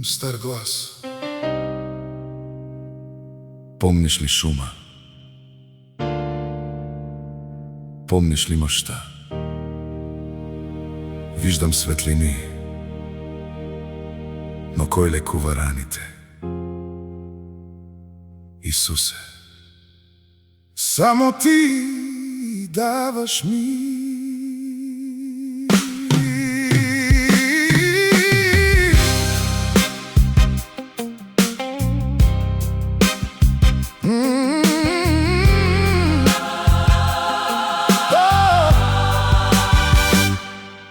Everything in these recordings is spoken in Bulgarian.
Стар глас. Помниш ли шума? Помниш ли мъща? Виждам светлини, но кой лекува раните? Исусе, само Ти даваш ми.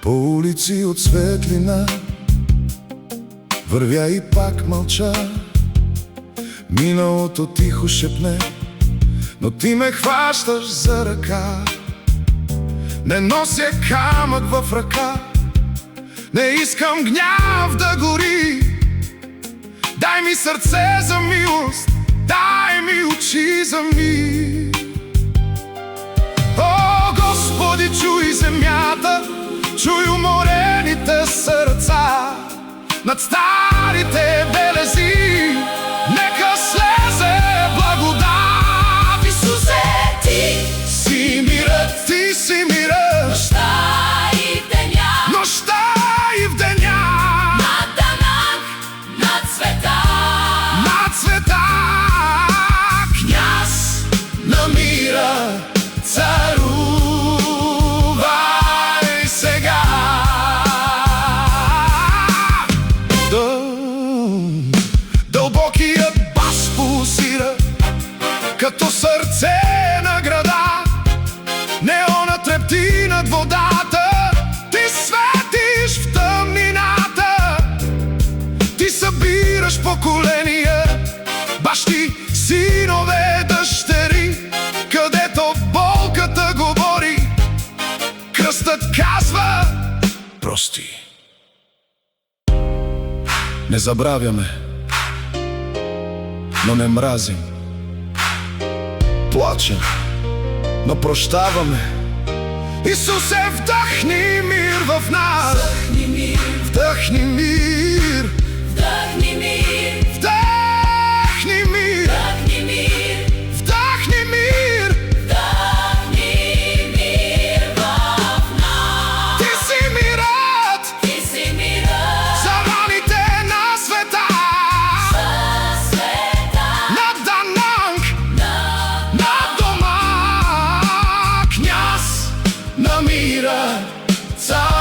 По улици от светлина вървя и пак мълча. Миналото тихо шепне, но ти ме хващаш за ръка. Не нося камък в ръка, не искам гняв да гори. Дай ми сърце за милост, дай ми очи за мир. О, Господи, чуй земята, чуй уморените сърца. Над старите белези нека слезе благодат. Исусе, Ти си мирът, Ти си мирът. Нощта и в деня, Нощта и в деня, над Данак, над света, над света. княз На мира царувай сега. Дълбокият бас пулсира като сърце на града. Неонът трепти над водата, ти светиш в тъмнината. Ти събираш поколения, бащи, синове, дъщери. Където болката говори, кръстът казва прости. Не забравяме, но не мразим. Плачем, но прощаваме. Исусе, вдъхни мир в нас. вдъхни мир, Вдъхни мир, вдъхни мир, вдъхни мир, вдъхни мир, вдъхни мир. вдъхни мир в нас. Ти си мирът Ти си мирът за раните на света. за света, Над Дананг, над дома, княз на мира, цар.